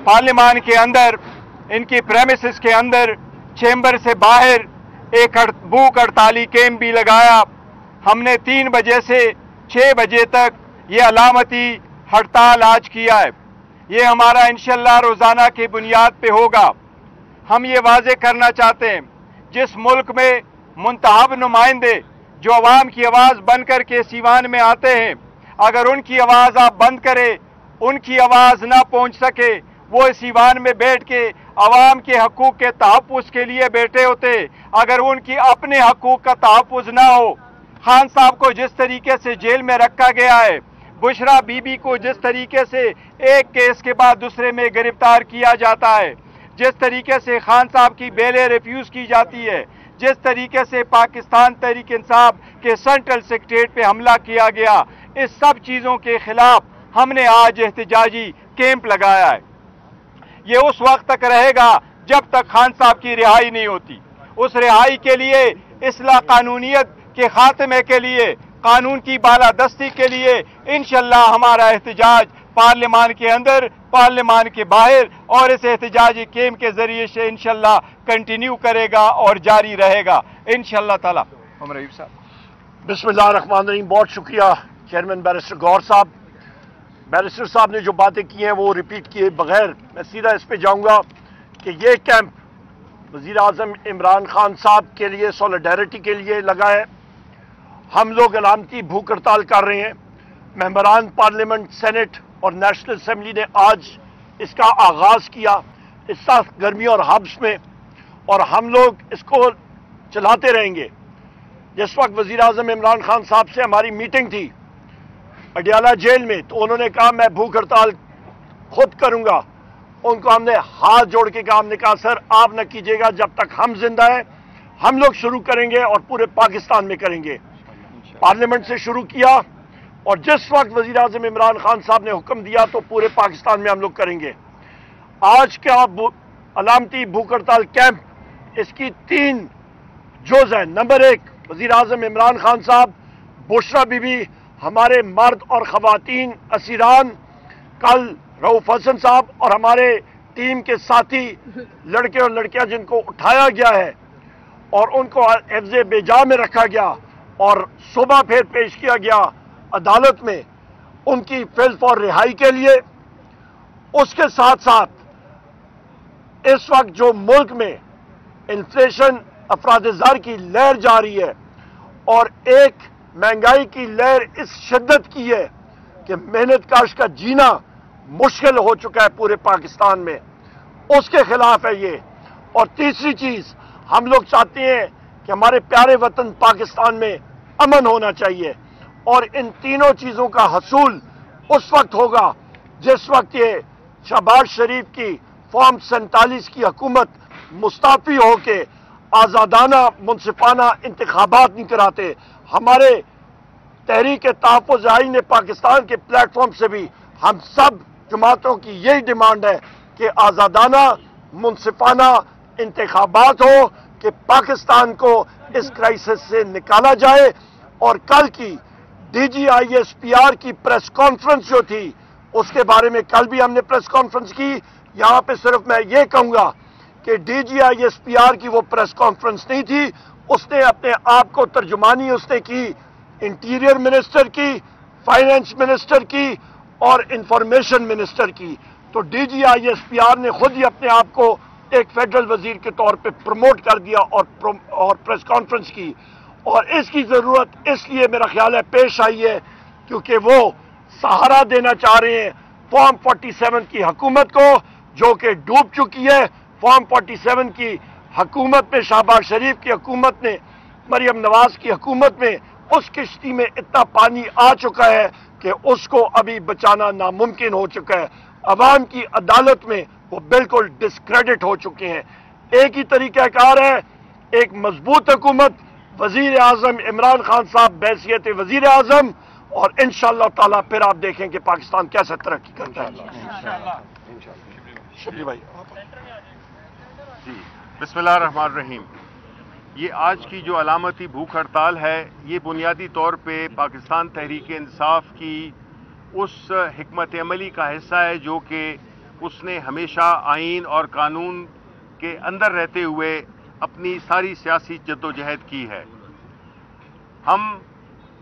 पार्लियामान के अंदर, इनकी प्रेमिसेस के अंदर, चैम्बर से बाहर एक भूख हड़ताली कैंप भी लगाया। हमने 3 बजे से 6 बजे तक ये अलामती हड़ताल आज किया है। ये हमारा इंशाअल्लाह रोज़ाना की बुनियाद पे होगा। हम ये वाजे करना चाहते हैं, जिस मुल्क में मुंतखब नुमाइंदे जो अवाम की आवाज़ बन कर के सीवान में आते हैं, अगर उनकी आवाज़ आप बंद करें, उनकी आवाज़ ना पहुंच सके, वो इस ईवान में बैठ के अवाम के हकूक़ के तहफ़्फ़ुज़ के लिए बैठे होते, अगर उनकी अपने हकूक़ का तहफ़्फ़ुज़ ना हो। खान साहब को जिस तरीके से जेल में रखा गया है, बुशरा बीबी को जिस तरीके से एक केस के बाद दूसरे में गिरफ्तार किया जाता है, जिस तरीके से खान साहब की बेलें रिफ्यूज़ की जाती है, जिस तरीके से पाकिस्तान तहरीक इंसाफ के सेंट्रल सेक्रेटरीट पे हमला किया गया, इस सब चीज़ों के खिलाफ हमने आज एहतजाजी कैंप लगाया है। ये उस वक्त तक रहेगा जब तक खान साहब की रिहाई नहीं होती। उस रिहाई के लिए, इस्लाह कानूनियत के खात्मे के लिए, कानून की बालादस्ती के लिए इंशाअल्लाह हमारा एहतजाज पार्लियामान के अंदर, पार्लियामान के बाहर और इस एहतजाजी कैंप के जरिए से इंशाअल्लाह कंटिन्यू करेगा और जारी रहेगा इंशाअल्लाह ताला। रहीम साहब। बिस्मिल्लाहिर्रहमानिर्रहीम। बहुत शुक्रिया चेयरमैन बैरिस्टर गौहर साहब। बैरिस्टर साहब ने जो बातें की हैं वो रिपीट किए बगैर मैं सीधा इस पे जाऊंगा कि ये कैंप वज़ीर आज़म इमरान खान साहब के लिए सॉलिडारिटी के लिए लगा है। हम लोग अलामती भूख हड़ताल कर रहे हैं। मेंबरान पार्लियामेंट, सेनेट और नेशनल असम्बली ने आज इसका आगाज़ किया इस सख्त गर्मी और हब्स में, और हम लोग इसको चलाते रहेंगे। जिस वक्त वज़ीर आज़म इमरान खान साहब से हमारी मीटिंग थी अडियाला जेल में, तो उन्होंने कहा मैं भूख हड़ताल खुद करूंगा। उनको हमने हाथ जोड़ के कहा, हमने कहा सर आप न कीजिएगा, जब तक हम जिंदा हैं हम लोग शुरू करेंगे और पूरे पाकिस्तान में करेंगे। पार्लियामेंट से शुरू किया और जिस वक्त वज़ीर आज़म इमरान खान साहब ने हुक्म दिया तो पूरे पाकिस्तान में हम लोग करेंगे। आज का अलामती भूख हड़ताल कैंप, इसकी 3 जोज हैं। नंबर 1, वज़ीर आज़म इमरान खान साहब, बुशरा बीबी, हमारे मर्द और ख़वातीन असीरान, कल रऊफ़ हसन साहब और हमारे टीम के साथी लड़के और लड़कियां जिनको उठाया गया है और उनको हिफ्ज़े बेजा में रखा गया और सुबह फिर पेश किया गया अदालत में, उनकी फिल फॉर रिहाई के लिए। उसके साथ साथ इस वक्त जो मुल्क में इन्फ्लेशन, अफराद-ए-ज़र की लहर जारी है और एक महंगाई की लहर इस शिद्दत की है कि मेहनत काश का जीना मुश्किल हो चुका है पूरे पाकिस्तान में, उसके खिलाफ है ये। और तीसरी चीज, हम लोग चाहते हैं कि हमारे प्यारे वतन पाकिस्तान में अमन होना चाहिए, और इन तीनों चीजों का हसूल उस वक्त होगा जिस वक्त ये शहबाज शरीफ की फॉर्म 47 की हुकूमत मुस्ताफी होके आज़ादाना मुनसिफाना इंतखाबात नहीं कराते। हमारे तहरीक तहफ़्फ़ुज़ आईन पाकिस्तान के प्लेटफॉर्म से भी हम सब जमातों की यही डिमांड है कि आज़ादाना मुनसिफाना इंतखाबात हो, कि पाकिस्तान को इस क्राइसिस से निकाला जाए। और कल की DGISPR की प्रेस कॉन्फ्रेंस जो थी, उसके बारे में कल भी हमने प्रेस कॉन्फ्रेंस की। यहाँ पे सिर्फ मैं ये कहूँगा कि DGISPR की वो प्रेस कॉन्फ्रेंस नहीं थी, उसने अपने आप को तर्जुमानी उसने की इंटीरियर मिनिस्टर की, फाइनेंस मिनिस्टर की और इंफॉर्मेशन मिनिस्टर की। तो DGISPR ने खुद ही अपने आप को एक फेडरल वजीर के तौर पे प्रमोट कर दिया और प्रेस कॉन्फ्रेंस की। और इसकी जरूरत इसलिए मेरा ख्याल है पेश आई है क्योंकि वो सहारा देना चाह रहे हैं फॉर्म 47 की हुकूमत को, जो कि डूब चुकी है। फॉर्म 47 की हुकूमत में, शहबाज शरीफ की हुकूमत ने, मरियम नवाज की हुकूमत में, उस किश्ती में इतना पानी आ चुका है कि उसको अभी बचाना नामुमकिन हो चुका है। अवाम की अदालत में वो बिल्कुल डिस्क्रेडिट हो चुके हैं। एक ही तरीक़ाकार है, एक मजबूत हुकूमत, वजीर आज़म इमरान खान साहब बैसियत वजीर आज़म, और इंशाअल्लाह ताला फिर आप देखें कि पाकिस्तान कैसे तरक्की करता है। शुक्रिया भाई जी। बिस्मिल्लाहिर्रहमानिर्रहीम। ये आज की जो अलामती भूख हड़ताल है, ये बुनियादी तौर पे पाकिस्तान तहरीक इंसाफ की उस हिकमत अमली का हिस्सा है जो कि اس نے ہمیشہ آئین اور قانون کے اندر رہتے ہوئے اپنی ساری سیاسی جدوجہد کی ہے۔ ہم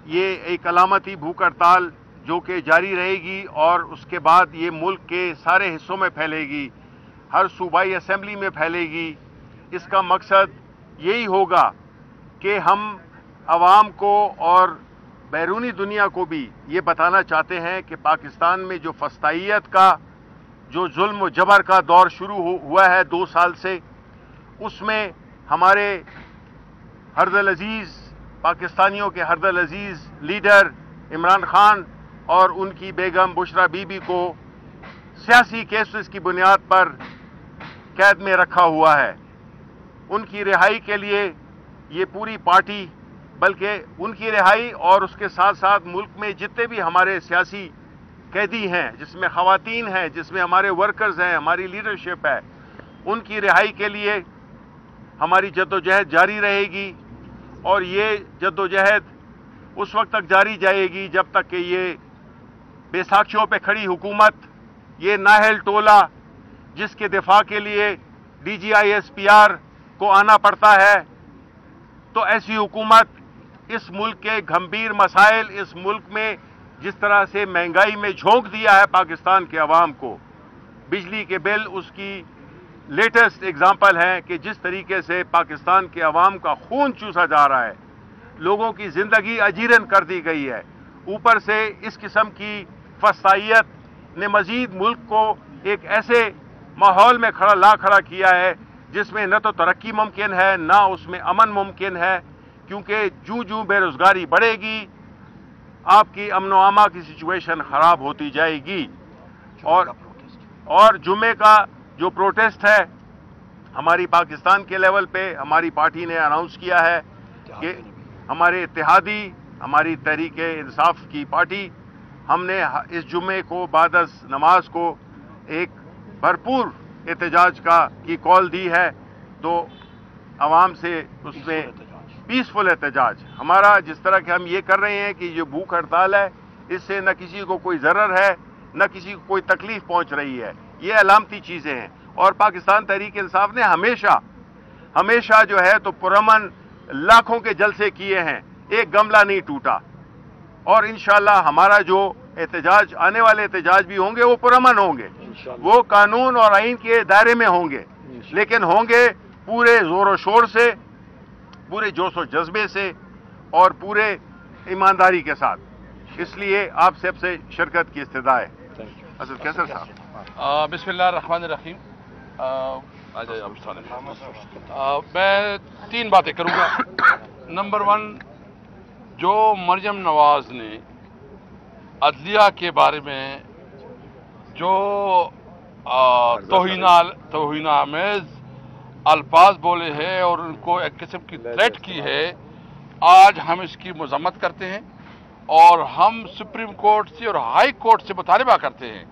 یہ ایک علامتی بھوک ہڑتال جو کہ جاری رہے گی اور اس کے بعد یہ ملک کے سارے حصوں میں پھیلے گی، ہر صوبائی اسمبلی میں پھیلے گی، اس کا مقصد یہی ہوگا کہ ہم عوام کو اور بیرونی دنیا کو بھی یہ بتانا چاہتے ہیں کہ پاکستان میں جو فسطائیت کا، جو ظلم و جبر کا دور شروع ہوا ہے 2 سال سے، اس میں ہمارے ہرد العزیز، پاکستانیوں کے ہرد العزیز لیڈر عمران خان اور ان کی بیگم بشرا بی بی کو سیاسی کیسز کی بنیاد پر قید میں رکھا ہوا ہے۔ ان کی رہائی کے لیے یہ پوری پارٹی، بلکہ ان کی رہائی اور اس کے ساتھ ساتھ ملک میں جتنے بھی ہمارے سیاسی قیدی ہیں، جس میں خواتین ہیں، جس میں ہمارے ورکرز ہیں، ہماری لیڈرشپ ہے، ان کی رہائی کے لیے ہماری جدوجہد جاری رہے گی، اور یہ جدوجہد اس وقت تک جاری جائے گی جب تک کہ یہ بے ساکھیوں پہ کھڑی حکومت، یہ نااہل ٹولہ جس کے دفاع کے لیے DGI-SPR کو آنا پڑتا ہے، تو ایسی حکومت اس ملک کے گھمبیر مسائل، اس ملک میں جس طرح سے مہنگائی میں جھونک دیا ہے پاکستان کے عوام کو، بجلی کے بل اس کی لیٹسٹ اگزامپل ہے کہ جس طریقے سے پاکستان کے عوام کا خون چوسا جا رہا ہے، لوگوں کی زندگی اجیرن کر دی گئی ہے، اوپر سے اس قسم کی فسطائیت نے مزید ملک کو ایک ایسے ماحول میں کھڑا کیا ہے جس میں نہ تو ترقی ممکن ہے، نہ اس میں امن ممکن ہے، کیونکہ جوں بے روزگاری بڑھے گی، آپ کی امن و امان کی سچویشن خراب ہوتی جائے گی۔ اور جمعے کا جو پروٹیسٹ ہے، ہماری پاکستان کے لیول پہ ہماری پارٹی نے اناؤنس کیا ہے کہ ہمارے اتحادی، ہماری تحریک انصاف کی پارٹی، ہم نے اس جمعے کو بعد از نماز کو ایک بھرپور احتجاج کی کال دی ہے، تو عوام سے اس میں پیسفل احتجاج ہمارا، جس طرح کہ ہم یہ کر رہے ہیں کہ یہ بھوک ہڑتال ہے، اس سے نہ کسی کو کوئی ضرر ہے، نہ کسی کو کوئی تکلیف پہنچ رہی ہے، یہ علامتی چیزیں ہیں۔ اور پاکستان تحریک انصاف نے ہمیشہ جو ہے تو پرامن لاکھوں کے جلسے کیے ہیں، ایک گملہ نہیں ٹوٹا، اور انشاءاللہ ہمارا جو احتجاج، آنے والے احتجاج بھی ہوں گے وہ پرامن ہوں گے، وہ قانون اور آئین کے دائرے میں ہوں گے، لیکن ہوں گے پورے زور و شور سے، پورے جوش و جذبے سے اور پورے ایمانداری کے ساتھ۔ اس لیے آپ سب سے شرکت کی استدعا ہے۔ اسد کیسر صاحب، بسم اللہ الرحمن الرحیم۔ میں 3 باتیں کروں گا۔ نمبر 1، جو مریم نواز نے عدلیہ کے بارے میں جو توہین آمیز الفاظ بولے ہیں اور ان کو ایک قسم کی تھریٹ کی ہے، آج ہم اس کی مذمت کرتے ہیں، اور ہم سپریم کورٹ سے اور ہائی کورٹ سے مطالبہ کرتے ہیں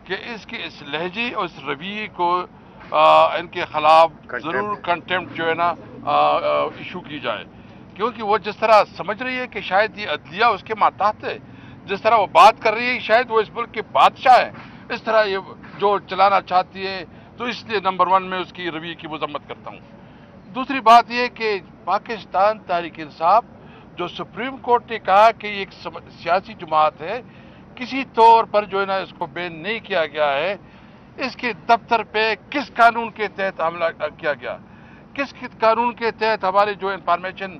کہ اس کے اس لہجے اور اس رویے کو ان کے خلاف ضرور کنٹمپٹ جو ہے نا ایشو کی جائے، کیونکہ وہ جس طرح سمجھ رہی ہے کہ شاید یہ عدلیہ اس کے ماتحت ہے، جس طرح وہ بات کر رہی ہے شاید وہ اس ملک کے بادشاہ ہے، اس طرح یہ جو چلانا چاہتی ہے، تو اس لیے نمبر 1 میں اس کی رویے کی مذمت کرتا ہوں۔ دوسری بات یہ کہ پاکستان تحریک انصاف، جو سپریم کورٹ نے کہا کہ یہ ایک سیاسی جماعت ہے، کسی طور پر جو ہے نا اس کو بین نہیں کیا گیا ہے، اس کے دفتر پہ کس قانون کے تحت حملہ کیا گیا، کس قانون کے تحت ہمارے جو انفارمیشن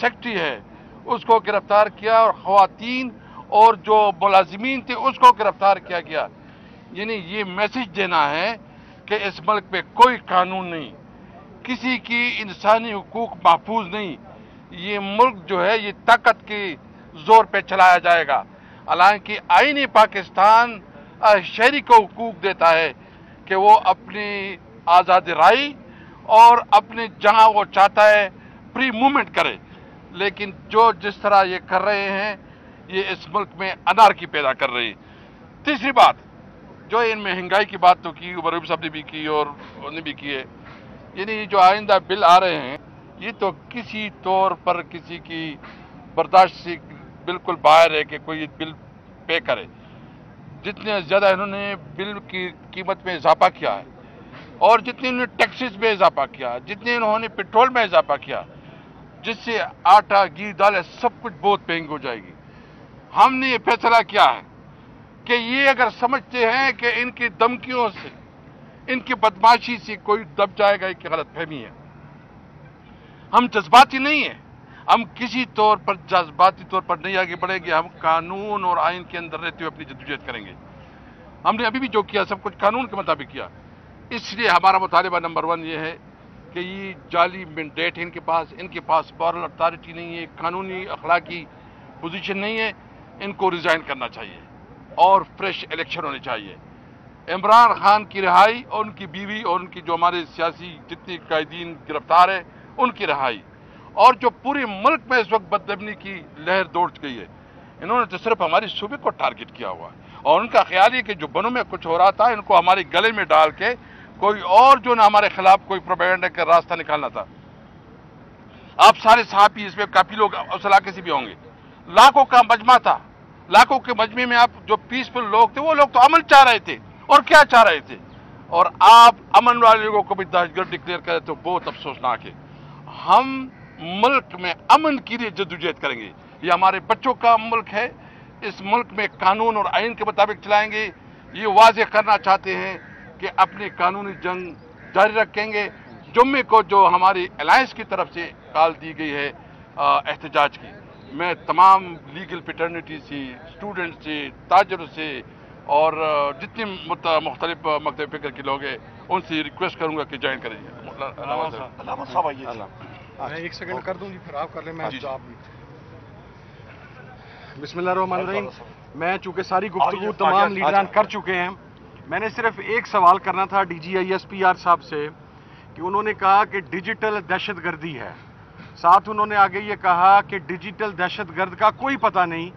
سیکرٹری ہے اس کو گرفتار کیا، اور خواتین اور جو ملازمین تھے اس کو گرفتار کیا گیا۔ یعنی یہ میسج دینا ہے کہ اس ملک میں کوئی قانون نہیں، کسی کی انسانی حقوق محفوظ نہیں، یہ ملک جو ہے یہ طاقت کے زور پہ چلایا جائے گا، حالانکہ آئین پاکستان شہری کو حقوق دیتا ہے کہ وہ اپنی آزاد رائے اور اپنے جہاں وہ چاہتا ہے فری موومنٹ کرے، لیکن جو جس طرح یہ کر رہے ہیں یہ اس ملک میں انارکی پیدا کر رہی۔ تیسری بات، جو ان مہنگائی کی بات تو کی، عمر صاحب نے بھی کی اور انہوں نے بھی کی ہے، یعنی جو آئندہ بل آ رہے ہیں یہ تو کسی طور پر کسی کی برداشت سے بالکل باہر ہے کہ کوئی بل پے کرے۔ जितने ज़्यादा इन्होंने बिल की कीमत में इजाफा किया है और जितने इन्होंने टैक्सेस में इजाफा किया, जितने इन्होंने पेट्रोल में इजाफा किया, जिससे आटा घी दालें सब कुछ बहुत महंगी हो जाएगी। हमने ये फैसला किया है कि ये अगर समझते हैं कि इनकी धमकियों से, इनकी बदमाशी से कोई दब जाएगा, ये गलतफहमी है। हम जज्बाती नहीं है, हम किसी तौर पर जज्बाती तौर पर नहीं आगे बढ़ेंगे। हम कानून और आइन के अंदर रहते हुए अपनी जद्दोजहद करेंगे। हमने अभी भी जो किया सब कुछ कानून के मुताबिक किया। इसलिए हमारा मुतालिबा नंबर 1 ये है कि ये जाली मैंडेट है इनके पास मॉरल अथॉरिटी नहीं है, कानूनी अखलाकी पोजीशन नहीं है। इनको रिजाइन करना चाहिए और फ्रेश इलेक्शन होने चाहिए। इमरान खान की रिहाई और उनकी बीवी और उनकी जो हमारे सियासी जितने कायदीन गिरफ्तार है उनकी रिहाई, और जो पूरे मुल्क में इस वक्त बदअमनी की लहर दौड़ गई है, इन्होंने तो सिर्फ हमारी सूबे को टारगेट किया हुआ है और उनका ख्याल है कि जो बनों में कुछ हो रहा था इनको हमारे गले में डाल के कोई और जो ना हमारे खिलाफ कोई प्रोपेगेंडा का रास्ता निकालना था। आप सारे सहाफी इसमें काफी लोग उस इलाके से भी होंगे। लाखों का मजमा था, लाखों के मजमे में आप जो पीसफुल लोग थे वो लोग तो अमन चाह रहे थे और क्या चाह रहे थे, और आप अमन वाले लोगों को भी दहशतगर्द डिक्लेयर करें तो बहुत अफसोसनाक है। हम मुल्क में अमन के लिए जद्दोजहद करेंगे। ये हमारे बच्चों का मुल्क है, इस मुल्क में कानून और आइन के मुताबिक चलाएंगे। ये वाज़ेह करना चाहते हैं कि अपनी कानूनी जंग जारी रखेंगे। जुम्मे को जो हमारी अलायंस की तरफ से कॉल दी गई है एहतजाज की, मैं तमाम लीगल फ्रेटर्निटी से, स्टूडेंट से, ताजरों से और जितने मुख्तलिफ मकतब फिक्र के लोग हैं उनसे रिक्वेस्ट करूंगा कि ज्वाइन करेंगे। मैं 1 सेकंड कर दूं जी, फिर आप कर लें। मैं जवाब बिस्मिल्लाहिर्रहमानिर्रहीम। मैं चूंकि सारी गुफ्तगू तमाम लीडरान कर चुके हैं, मैंने सिर्फ एक सवाल करना था DGISPR साहब से कि उन्होंने कहा कि डिजिटल दहशतगर्दी है। साथ उन्होंने आगे ये कहा कि डिजिटल दहशतगर्द का कोई पता नहीं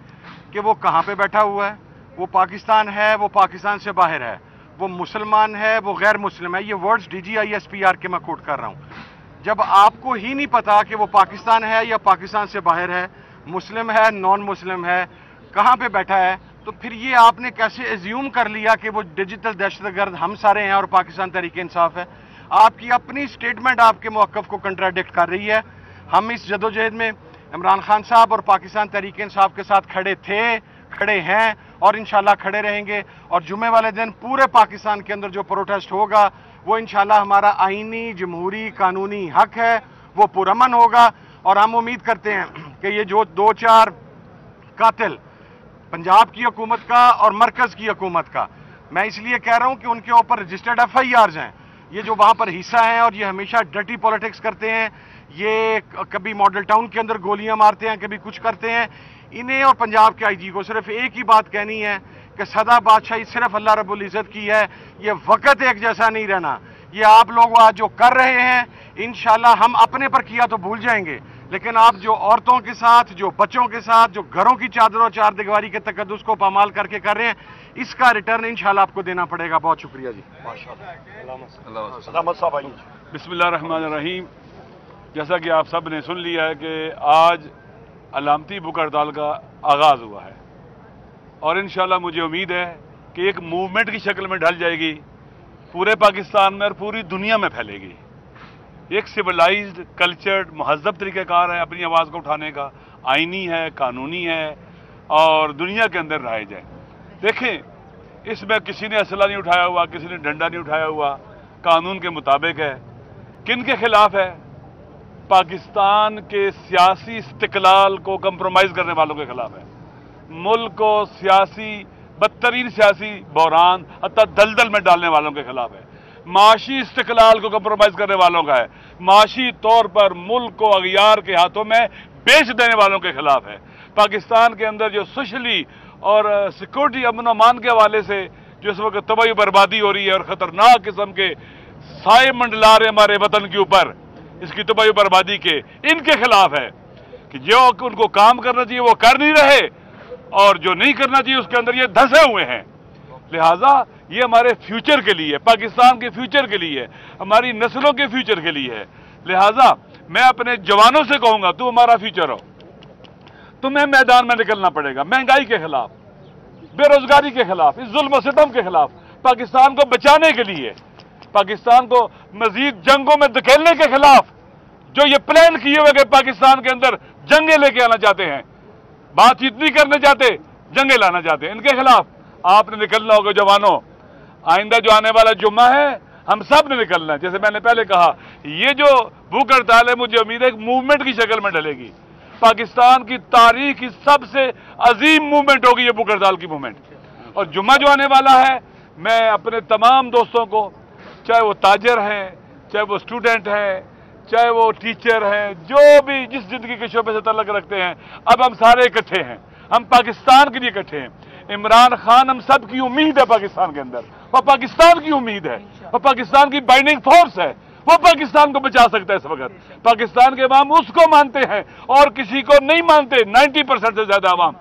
कि वो कहाँ पे बैठा हुआ है, वो पाकिस्तान है, वो पाकिस्तान से बाहर है, वो मुसलमान है, वो गैर मुस्लिम है। ये वर्ड्स DGISPR के मैं कोट कर रहा हूँ। जब आपको ही नहीं पता कि वो पाकिस्तान है या पाकिस्तान से बाहर है, मुस्लिम है, नॉन मुस्लिम है, कहाँ पे बैठा है, तो फिर ये आपने कैसे एज्यूम कर लिया कि वो डिजिटल दहशतगर्द हम सारे हैं और पाकिस्तान तहरीक इंसाफ है? आपकी अपनी स्टेटमेंट आपके मौक़िफ़ को कंट्राडिक्ट कर रही है। हम इस जदोजहद में इमरान खान साहब और पाकिस्तान तहरीक इंसाफ के साथ खड़े थे, खड़े हैं और इंशाल्लाह खड़े रहेंगे। और जुमे वाले दिन पूरे पाकिस्तान के अंदर जो प्रोटेस्ट होगा वो इंशाल्लाह हमारा आईनी जमहूरी कानूनी हक है, वो पुरअमन होगा। और हम उम्मीद करते हैं कि ये जो 2-4 कातिल पंजाब की हुकूमत का और मरकज़ की हुकूमत का, मैं इसलिए कह रहा हूं कि उनके ऊपर रजिस्टर्ड FIRs हैं, ये जो वहां पर हिस्सा हैं और ये हमेशा डर्टी पॉलिटिक्स करते हैं, ये कभी मॉडल टाउन के अंदर गोलियां मारते हैं, कभी कुछ करते हैं। इन्हें और पंजाब के IG को सिर्फ एक ही बात कहनी है कि सदा बादशाही सिर्फ अल्लाह रब्बुल इज़्ज़त की है, ये वक्त एक जैसा नहीं रहना। ये आप लोग आज जो कर रहे हैं, इंशाल्लाह हम अपने पर किया तो भूल जाएंगे, लेकिन आप जो औरतों के साथ, जो बच्चों के साथ, जो घरों की चादरों चार दीवारी के तकद्दुस को पामाल करके कर रहे हैं, इसका रिटर्न इंशाल्लाह आपको देना पड़ेगा। बहुत शुक्रिया जी। बिस्मिल्लाहिर्रहमानिर्रहीम। जैसा कि आप सब ने सुन लिया है कि आज अलामती भूख हड़ताल का आगाज़ हुआ है और इंशाल्लाह मुझे उम्मीद है कि एक मूवमेंट की शक्ल में ढल जाएगी, पूरे पाकिस्तान में और पूरी दुनिया में फैलेगी। एक सिविलाइज्ड, कल्चर्ड, महज़ब तरीक़ाकार है अपनी आवाज़ को उठाने का, आइनी है, कानूनी है और दुनिया के अंदर राइज है। देखें, इसमें किसी ने असला नहीं उठाया हुआ, किसी ने डंडा नहीं उठाया हुआ, कानून के मुताबिक है। किन के खिलाफ है? पाकिस्तान के सियासी इस्तिक़लाल को कंप्रोमाइज़ करने वालों के खिलाफ है। मुल्क को सियासी, बदतरीन सियासी बहरान हत्ता दलदल में डालने वालों के खिलाफ है। माशी इस्तिक़लाल को कंप्रोमाइज़ करने वालों का है। माशी तौर पर मुल्क को अगयार के हाथों में बेच देने वालों के खिलाफ है। पाकिस्तान के अंदर जो सोशली और सिक्योरिटी, अमन अमान के हवाले से जो इस वक्त तबाही बर्बादी हो रही है और ख़तरनाक किस्म के साए मंडला रहे हमारे वतन के ऊपर, इसकी तबाही बर्बादी के, इनके खिलाफ है कि जो उनको काम करना चाहिए वो कर नहीं रहे और जो नहीं करना चाहिए उसके अंदर ये धंसे हुए हैं। लिहाजा ये हमारे फ्यूचर के लिए, पाकिस्तान के फ्यूचर के लिए, हमारी नस्लों के फ्यूचर के लिए है। लिहाजा मैं अपने जवानों से कहूंगा, तू हमारा फ्यूचर हो, तुम्हें मैदान में निकलना पड़ेगा महंगाई के खिलाफ, बेरोजगारी के खिलाफ, इस जुल्म सितम के खिलाफ, पाकिस्तान को बचाने के लिए, पाकिस्तान को मजीद जंगों में धकेलने के खिलाफ जो ये प्लान किए हुए कि पाकिस्तान के अंदर जंगे लेके आना चाहते हैं, बातचीत नहीं करने चाहते, जंगे लाना चाहते हैं, इनके खिलाफ आपने निकलना होगा जवानों। आइंदा जो आने वाला जुम्मा है हम सब ने निकलना है। जैसे मैंने पहले कहा, ये जो भूख हड़ताल है मुझे उम्मीद है एक मूवमेंट की शक्ल में ढलेगी। पाकिस्तान की तारीख की सबसे अजीम मूवमेंट होगी ये भूख हड़ताल की मूवमेंट। और जुम्मा जो आने वाला है, मैं अपने तमाम दोस्तों को, चाहे वो ताजर हैं, चाहे वो स्टूडेंट हैं, चाहे वो टीचर हैं, जो भी जिस जिंदगी के शोबे से तल्लुक रखते हैं, अब हम सारे इकट्ठे हैं, हम पाकिस्तान के लिए इकट्ठे हैं। इमरान खान हम सब की उम्मीद है पाकिस्तान के अंदर, वो पाकिस्तान की उम्मीद है, वो पाकिस्तान की बाइंडिंग फोर्स है, वो पाकिस्तान को बचा सकता है इस वक्त। पाकिस्तान के अवाम उसको मानते हैं और किसी को नहीं मानते। 90% से ज्यादा अवाम,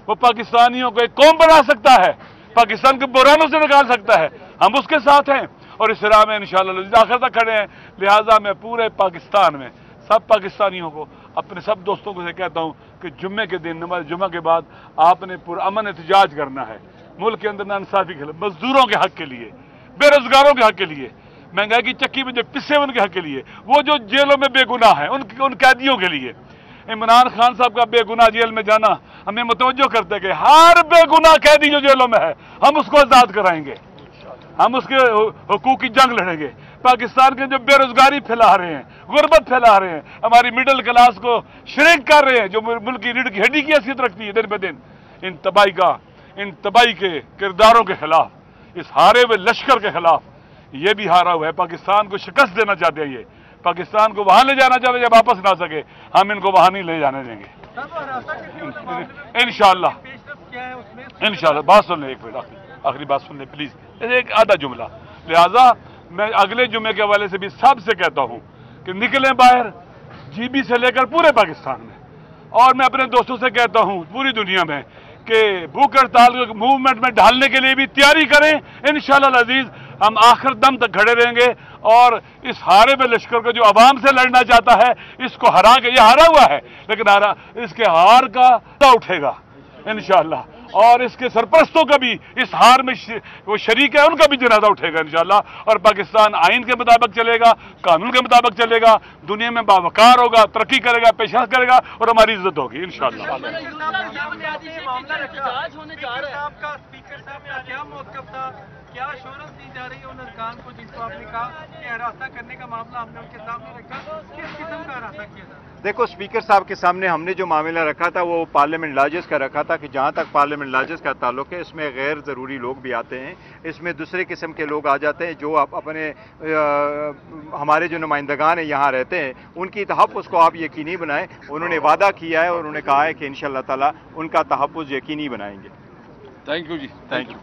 वो पाकिस्तानियों को एक कौम बना सकता है, पाकिस्तान के बुरानों से निकाल सकता है। हम उसके साथ हैं और इस राह में इंशाअल्लाह आखिर तक खड़े हैं। लिहाजा मैं पूरे पाकिस्तान में सब पाकिस्तानियों को, अपने सब दोस्तों को से कहता हूं कि जुम्मे के दिन, नमाज जुम्मा के बाद आपने पुरअमन एहतजाज करना है मुल्क के अंदर, नाइंसाफी के खिलाफ, मजदूरों के हक के लिए, बेरोजगारों के हक के लिए, महंगाई की चक्की में जो पिसे उनके हक के लिए, वो जो जेलों में बेगुनाह है उन कैदियों के लिए। इमरान खान साहब का बेगुनाह जेल में जाना हमें मुतवज्जो करते कि हर बेगुनाह कैदी जो जेलों में है हम उसको आजाद कराएंगे, हम उसके हुकूक की जंग लड़ेंगे। पाकिस्तान के जो बेरोजगारी फैला रहे हैं, गुर्बत फैला रहे हैं, हमारी मिडिल क्लास को श्रिंक कर रहे हैं, जो मुल्क की रीढ़ की हड्डी की हैसियत रखती है दिन ब दिन, इन तबाही के किरदारों के खिलाफ, इस हारे हुए लश्कर के खिलाफ ये भी हारा हुआ है। पाकिस्तान को शिकस्त देना चाहते हैं, ये पाकिस्तान को वहां ले जाना चाहते हैं जब वापस ना सके, हम इनको वहां नहीं ले जाने देंगे इंशाअल्लाह। बात सुन ले एक मिनट, आखिरी बात सुन ले प्लीज, एक आधा जुमला। लिहाजा मैं अगले जुम्मे के हवाले से भी सबसे कहता हूं कि निकलें बाहर, जीबी से लेकर पूरे पाकिस्तान में, और मैं अपने दोस्तों से कहता हूं पूरी दुनिया में कि भूख हड़ताल मूवमेंट में ढालने के लिए भी तैयारी करें। इंशाअल्लाह अजीज हम आखिर दम तक खड़े रहेंगे और इस हारे में लश्कर को जो आवाम से लड़ना चाहता है इसको हरा के, ये हारा हुआ है लेकिन इसके हार का उठेगा इंशाअल्लाह, और इसके सरपरस्तों का भी इस हार में वो शरीक है, उनका भी जनाजा उठेगा इंशाअल्लाह। और पाकिस्तान आइन के मुताबिक चलेगा, कानून के मुताबिक चलेगा, दुनिया में बावकार होगा, तरक्की करेगा, पेशा करेगा और हमारी इज्जत होगी इंशाअल्लाह। क्या अश्योरेंस दी जा रही है उन अरकान को जिनको आपने कहा कि हरासा करने का मामला हमने उनके सामने रखा, किस किस्म का हरासा किया जा रहा है? देखो, स्पीकर साहब के सामने हमने जो मामला रखा था वो पार्लियामेंट लॉजेस का रखा था कि जहाँ तक पार्लियामेंट लॉजेस का ताल्लुक है इसमें गैर ज़रूरी लोग भी आते हैं, इसमें दूसरे किस्म के लोग आ जाते हैं जो अपने हमारे जो नुमाइंदगान हैं यहाँ रहते हैं उनकी तहफ़्फ़ुज़ को आप यकीनी बनाएं। उन्होंने वादा किया है और उन्होंने कहा है कि इंशाअल्लाह ताला उनका तहफ़्फ़ुज़ यकीनी बनाएंगे। थैंक यू जी, थैंक यू।